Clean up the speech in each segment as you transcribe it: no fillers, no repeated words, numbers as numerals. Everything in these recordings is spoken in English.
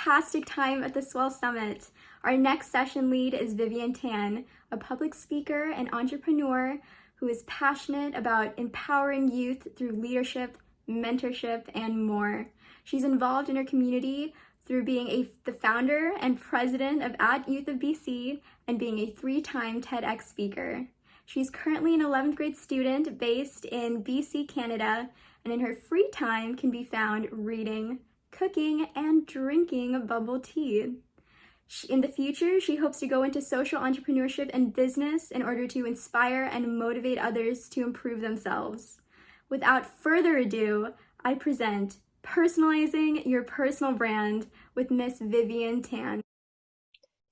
fantastic time at the Swell Summit. Our next session lead is Vivian Tan, a public speaker and entrepreneur who is passionate about empowering youth through leadership, mentorship, and more. She's involved in her community through being the founder and president of At Youth of BC and being a 3-time TEDx speaker. She's currently an 11th grade student based in BC, Canada, and in her free time can be found reading, cooking, and drinking bubble tea. In the future, she hopes to go into social entrepreneurship and business in order to inspire and motivate others to improve themselves. Without further ado, I present Personalizing Your Personal Brand with Miss Vivian Tan.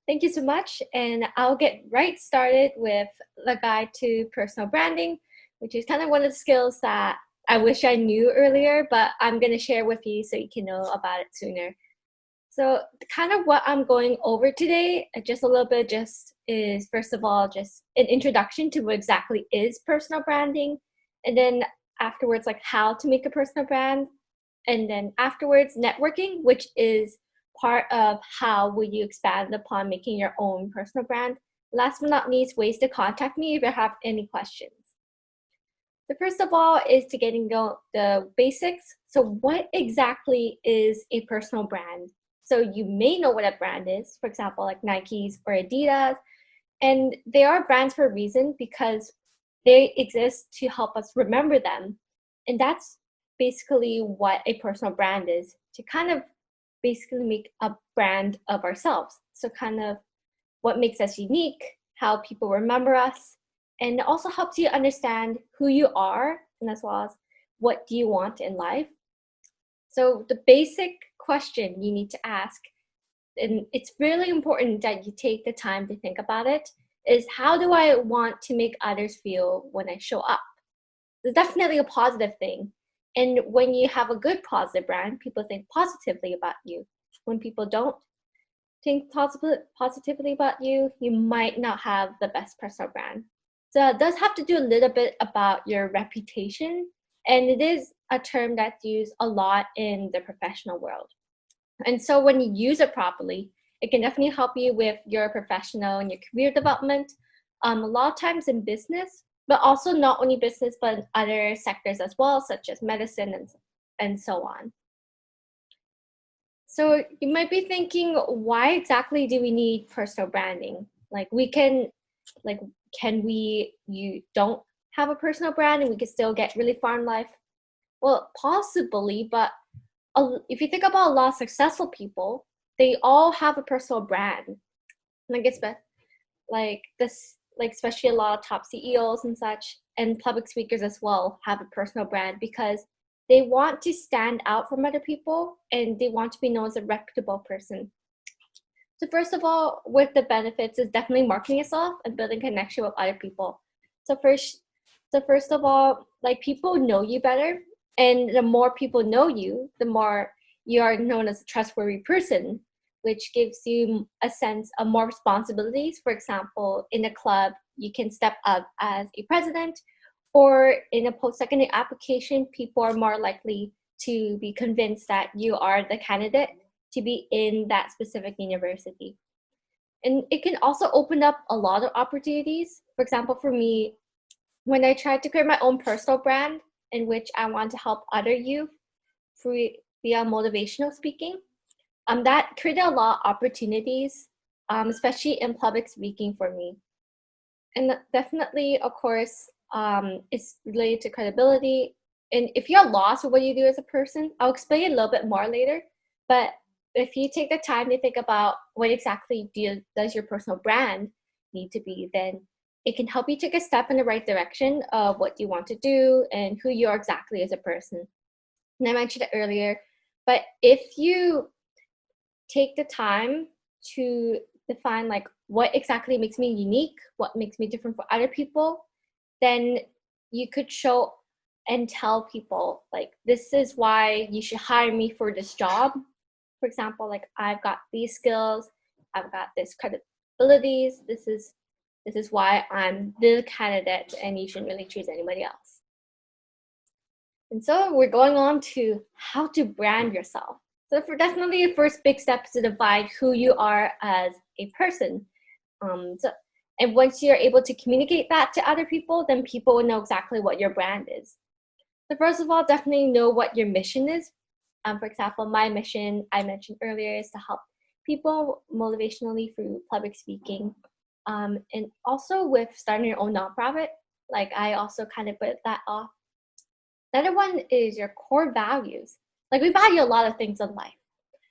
Thank you so much, and I'll get right started with the guide to personal branding, which is kind of one of the skills that I wish I knew earlier, but I'm going to share with you so you can know about it sooner. So kind of what I'm going over today, just a little bit, just is first of all, just an introduction to what exactly is personal branding. And then afterwards, like how to make a personal brand. And then afterwards, networking, which is part of how will you expand upon making your own personal brand. Last but not least, ways to contact me if you have any questions. So first of all is to getting the basics. So what exactly is a personal brand? So you may know what a brand is, for example, like Nike's or Adidas. And they are brands for a reason because they exist to help us remember them. And that's basically what a personal brand is, to kind of basically make a brand of ourselves. So kind of what makes us unique, how people remember us, and it also helps you understand who you are and as well as what do you want in life. So the basic question you need to ask, and it's really important that you take the time to think about it, is how do I want to make others feel when I show up? It's definitely a positive thing. And when you have a good positive brand, people think positively about you. When people don't think positively about you, you might not have the best personal brand. So it does have to do a little bit about your reputation. And it is a term that's used a lot in the professional world. And so when you use it properly, it can definitely help you with your professional and your career development. A lot of times in business, but also not only business, but in other sectors as well, such as medicine and so on. So you might be thinking, why exactly do we need personal branding? You don't have a personal brand and we can still get really far in life? Well, possibly, but if you think about a lot of successful people, they all have a personal brand. And I guess, especially a lot of top CEOs and such, and public speakers as well have a personal brand because they want to stand out from other people and they want to be known as a reputable person. So first of all, with the benefits is definitely marketing yourself and building connection with other people. So first of all, like people know you better, and the more people know you, the more you are known as a trustworthy person, which gives you a sense of more responsibilities. For example, in a club, you can step up as a president, or in a post-secondary application, people are more likely to be convinced that you are the candidate to be in that specific university. And it can also open up a lot of opportunities. For example, for me, when I tried to create my own personal brand in which I want to help other youth via motivational speaking, that created a lot of opportunities, especially in public speaking for me. And definitely, of course, it's related to credibility. And if you're lost with what you do as a person, I'll explain it a little bit more later. But if you take the time to think about what exactly does your personal brand need to be, then it can help you take a step in the right direction of what you want to do and who you are exactly as a person. And I mentioned it earlier, but if you take the time to define like what exactly makes me unique, what makes me different from other people, then you could show and tell people like, this is why you should hire me for this job. For example, like I've got these skills, I've got this credibilities, this is why I'm the candidate and you shouldn't really choose anybody else. And so we're going on to how to brand yourself. So for definitely the first big step is to define who you are as a person. And once you're able to communicate that to other people, then people will know exactly what your brand is. So first of all, definitely know what your mission is. For example, my mission I mentioned earlier is to help people motivationally through public speaking. And also with starting your own nonprofit, like I also kind of put that off. Another one is your core values. Like we value a lot of things in life.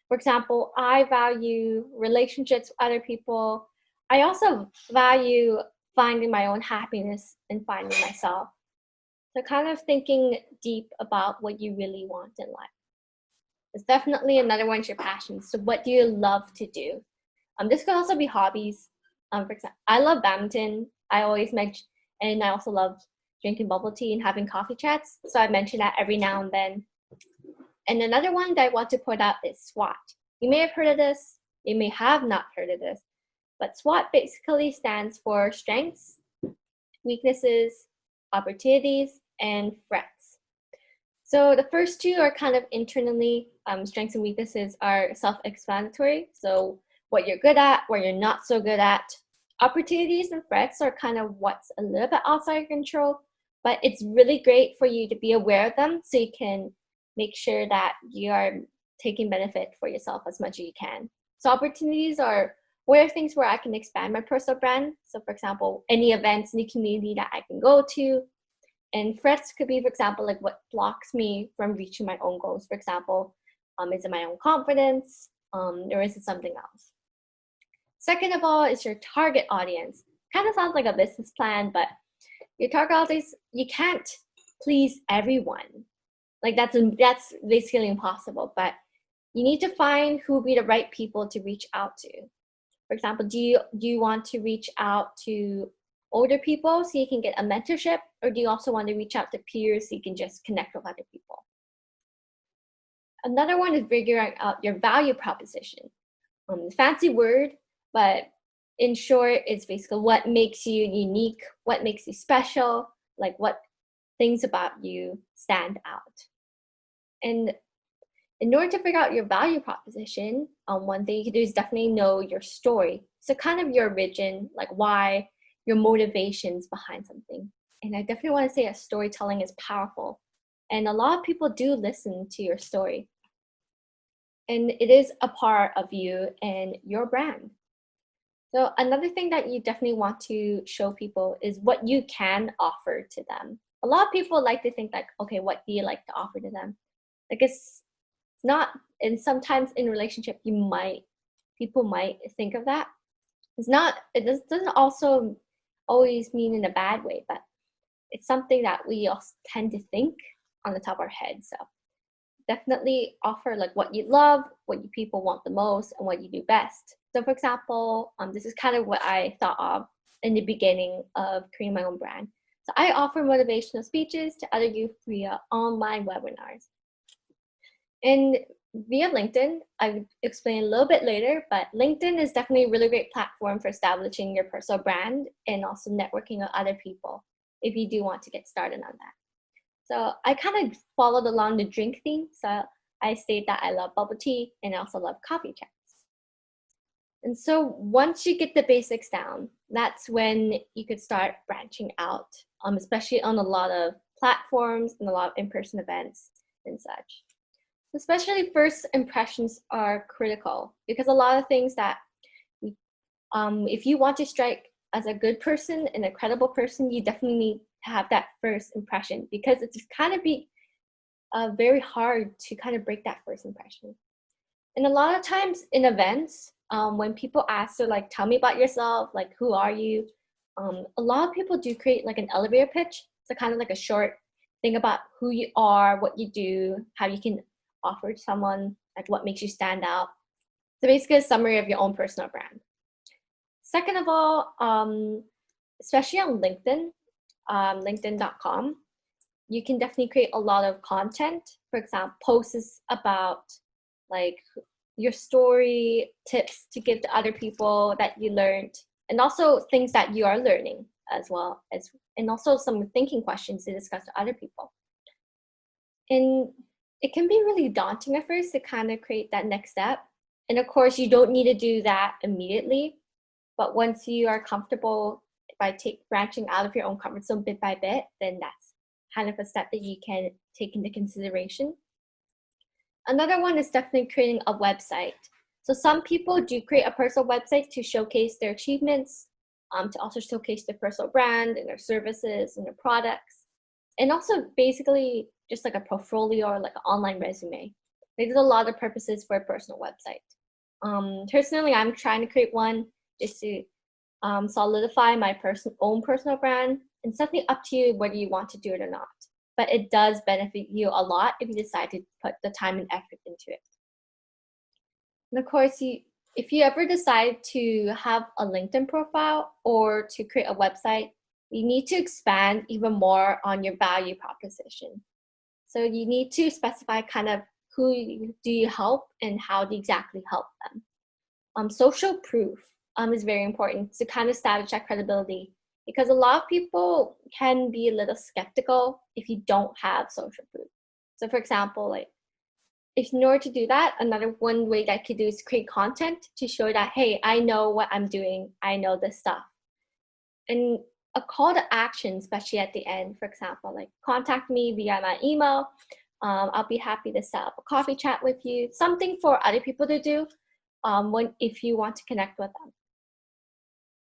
For example, I value relationships with other people. I also value finding my own happiness and finding myself. So kind of thinking deep about what you really want in life. It's definitely another one's your passion. So what do you love to do? This could also be hobbies. For example, I love badminton. I always mention, and I also love drinking bubble tea and having coffee chats. So I mention that every now and then. And another one that I want to point out is SWOT. You may have heard of this. You may have not heard of this. But SWOT basically stands for strengths, weaknesses, opportunities, and threats. So the first two are kind of internally, strengths and weaknesses are self-explanatory. So what you're good at, what you're not so good at. Opportunities and threats are kind of what's a little bit outside your control, but it's really great for you to be aware of them so you can make sure that you are taking benefit for yourself as much as you can. So opportunities are where things where I can expand my personal brand. So for example, any events in the community that I can go to. And threats could be, for example, like what blocks me from reaching my own goals. For example, is it my own confidence or is it something else? Second of all is your target audience. Kind of sounds like a business plan, but your target audience, you can't please everyone. Like that's basically impossible, but you need to find who will be the right people to reach out to. For example, do you want to reach out to older people so you can get a mentorship, or do you also want to reach out to peers so you can just connect with other people? Another one is figuring out your value proposition. Fancy word, but in short, it's basically what makes you unique, what makes you special, like what things about you stand out. And in order to figure out your value proposition, one thing you can do is definitely know your story. So kind of your origin, like why, your motivations behind something. And I definitely want to say that storytelling is powerful. And a lot of people do listen to your story. And it is a part of you and your brand. So another thing that you definitely want to show people is what you can offer to them. A lot of people like to think like, okay, what do you like to offer to them? Like it's not, and sometimes in relationship, people might think of that. It doesn't also always mean in a bad way, but it's something that we also tend to think on the top of our head. So definitely offer like what you love, what you people want the most, and what you do best. So for example, this is kind of what I thought of in the beginning of creating my own brand. So I offer motivational speeches to other youth via online webinars. And via LinkedIn, I'll explain a little bit later, but LinkedIn is definitely a really great platform for establishing your personal brand and also networking with other people if you do want to get started on that. So I kind of followed along the drink theme. So I state that I love bubble tea and I also love coffee chats. And so once you get the basics down, that's when you could start branching out, especially on a lot of platforms and a lot of in-person events and such. Especially first impressions are critical because a lot of things that if you want to strike as a good person and a credible person, you definitely need to have that first impression because it's kind of be very hard to kind of break that first impression. And a lot of times in events, when people ask, so like, tell me about yourself, like, who are you? A lot of people do create like an elevator pitch. So kind of like a short thing about who you are, what you do, how you can offer to someone, like what makes you stand out. So basically a summary of your own personal brand. Second of all, especially on LinkedIn, linkedin.com, you can definitely create a lot of content. For example, posts about like your story, tips to give to other people that you learned, and also things that you are learning as well and also some thinking questions to discuss to other people. And it can be really daunting at first to kind of create that next step. And of course, you don't need to do that immediately. But once you are comfortable by branching out of your own comfort zone bit by bit, then that's kind of a step that you can take into consideration. Another one is definitely creating a website. So some people do create a personal website to showcase their achievements, to also showcase their personal brand and their services and their products, and also basically just like a portfolio or like an online resume. There's a lot of purposes for a personal website. Personally, I'm trying to create one just to solidify my own personal brand. And it's definitely up to you whether you want to do it or not. But it does benefit you a lot if you decide to put the time and effort into it. And of course, if you ever decide to have a LinkedIn profile or to create a website, you need to expand even more on your value proposition. So you need to specify kind of who do you help and how do you exactly help them. Social proof is very important to kind of establish that credibility, because a lot of people can be a little skeptical if you don't have social proof. So for example, like if in order to do that, another one way that I could do is create content to show that, hey, I know what I'm doing, I know this stuff. And a call to action, especially at the end, for example, like contact me via my email. I'll be happy to set up a coffee chat with you, something for other people to do if you want to connect with them.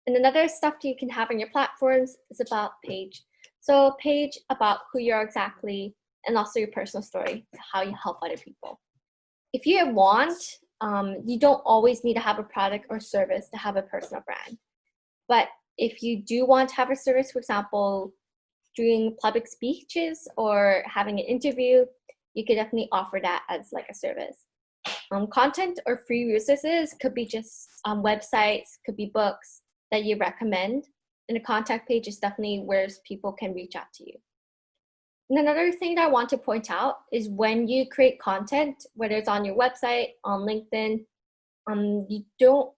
And another stuff you can have on your platforms is about page. So a page about who you are exactly, and also your personal story, how you help other people. If you want, you don't always need to have a product or service to have a personal brand. But if you do want to have a service, for example, doing public speeches or having an interview, you could definitely offer that as like a service. Content or free resources could be just websites, could be books that you recommend. And a contact page is definitely where people can reach out to you. And another thing that I want to point out is when you create content, whether it's on your website, on LinkedIn, you don't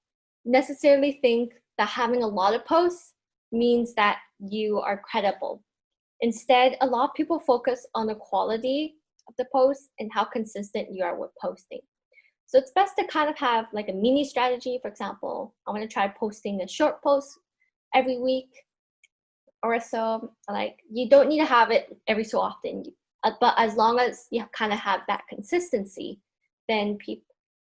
necessarily think that having a lot of posts means that you are credible. Instead, a lot of people focus on the quality of the post and how consistent you are with posting. So it's best to kind of have like a mini strategy. For example, I want to try posting a short post every week or so. Like you don't need to have it every so often, but as long as you kind of have that consistency, then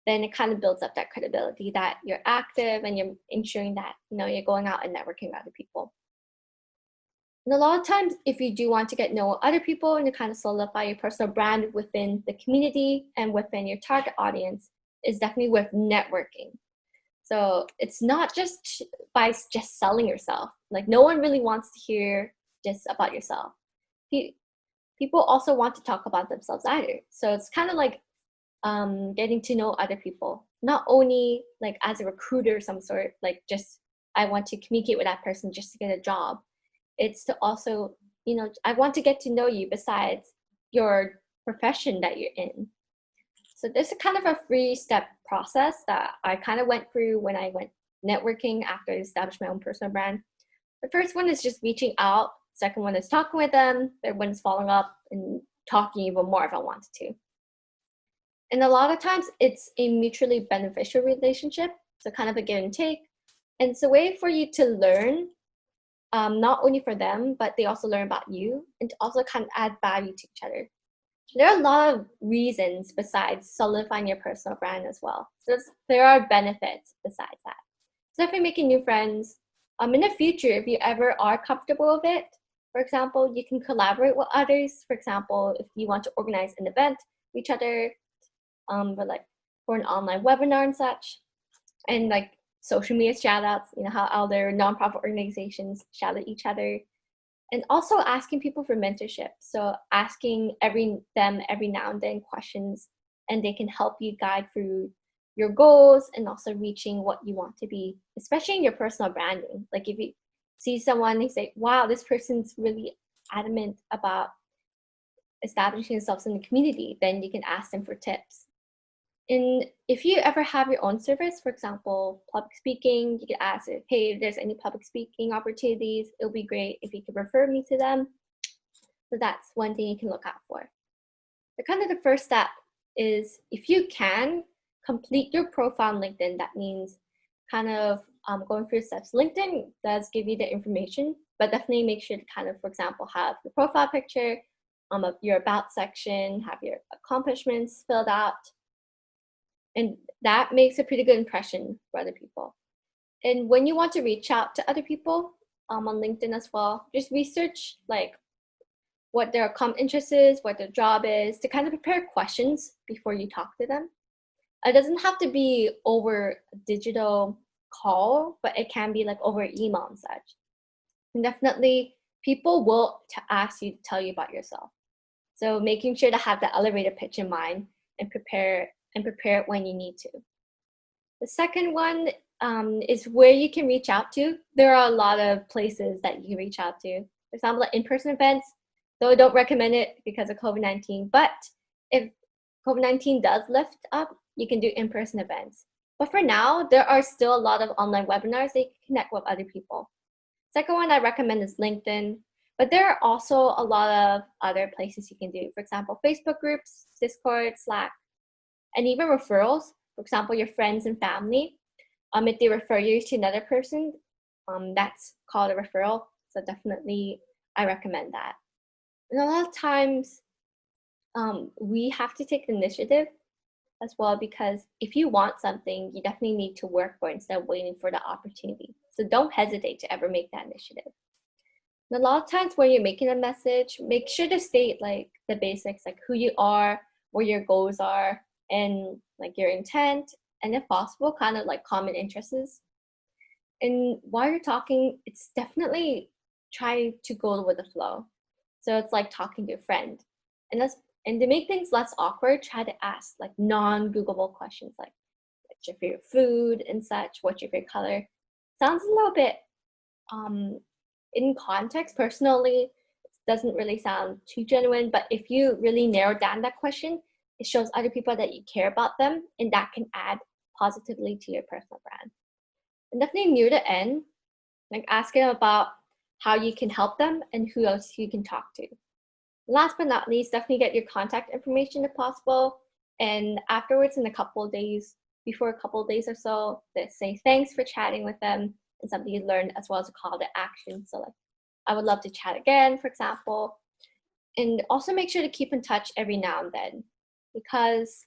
it kind of builds up that credibility that you're active and you're ensuring that you're going out and networking with other people. And a lot of times, if you do want to get to know other people and to kind of solidify your personal brand within the community and within your target audience, is definitely with networking. So it's not just by just selling yourself. Like no one really wants to hear just about yourself. People also want to talk about themselves either. So it's kind of like getting to know other people, not only like as a recruiter of some sort, like just I want to communicate with that person just to get a job. It's to also, I want to get to know you besides your profession that you're in. So this is kind of a 3-step process that I kind of went through when I went networking after I established my own personal brand. The first one is just reaching out. Second one is talking with them. Third one is following up and talking even more if I wanted to. And a lot of times it's a mutually beneficial relationship. So kind of a give and take. And it's a way for you to learn, not only for them, but they also learn about you and to also kind of add value to each other. There are a lot of reasons besides solidifying your personal brand as well. So there are benefits besides that. So definitely making new friends. In the future, if you ever are comfortable with it, for example, you can collaborate with others. For example, if you want to organize an event with each other, for an online webinar and such, and like social media shout outs, how other nonprofit organizations shout at each other. And also asking people for mentorship. So asking every now and then questions, and they can help you guide through your goals and also reaching what you want to be, especially in your personal branding. Like if you see someone, they say, wow, this person's really adamant about establishing themselves in the community, then you can ask them for tips. And if you ever have your own service, for example, public speaking, you could ask if, hey, if there's any public speaking opportunities, it'll be great if you could refer me to them. So that's one thing you can look out for. the first step is, if you can, complete your profile on LinkedIn. That means going through steps. LinkedIn does give you the information, but definitely make sure to for example, have your profile picture, your about section, have your accomplishments filled out. And that makes a pretty good impression for other people. And when you want to reach out to other people on LinkedIn as well, just research what their common interest is, what their job is, to prepare questions before you talk to them. It doesn't have to be over a digital call, but it can be over email and such. And definitely, people will ask you to tell you about yourself. So making sure to have the elevator pitch in mind and prepare it when you need to. The second one is where you can reach out to. There are a lot of places that you can reach out to. For example, in-person events, though I don't recommend it because of COVID-19. But if COVID-19 does lift up, you can do in-person events. But for now, there are still a lot of online webinars that you can connect with other people. Second one I recommend is LinkedIn. But there are also a lot of other places you can do. For example, Facebook groups, Discord, Slack, and even referrals. For example, your friends and family. If they refer you to another person, that's called a referral. So definitely, I recommend that. And a lot of times, we have to take initiative as well, because if you want something, you definitely need to work for it instead of waiting for the opportunity. So don't hesitate to ever make that initiative. And a lot of times when you're making a message, make sure to state the basics, like who you are, what your goals are, and your intent, and if possible, common interests. And while you're talking, it's definitely try to go with the flow. So it's like talking to a friend. And to make things less awkward, try to ask non-Googleable questions like what's your favorite food and such, what's your favorite color. Sounds a little bit in context, personally, it doesn't really sound too genuine, but if you really narrow down that question, it shows other people that you care about them, and that can add positively to your personal brand. And definitely near the end, ask them about how you can help them and who else you can talk to. Last but not least, definitely get your contact information if possible, and afterwards, before a couple of days or so, say thanks for chatting with them and something you learned, as well as a call to action. So I would love to chat again, for example. And also make sure to keep in touch every now and then, because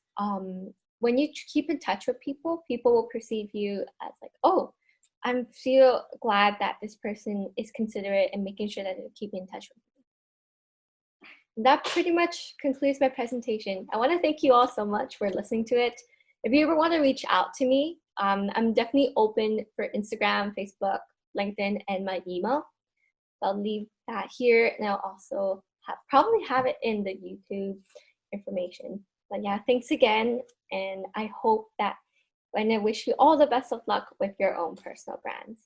when you keep in touch with people, people will perceive you as oh, I feel glad that this person is considerate and making sure that they're keeping in touch with me. That pretty much concludes my presentation. I want to thank you all so much for listening to it. If you ever want to reach out to me, I'm definitely open for Instagram, Facebook, LinkedIn, and my email. I'll leave that here, and I'll also probably have it in the YouTube information. But yeah, thanks again, and I hope that, and I wish you all the best of luck with your own personal brands.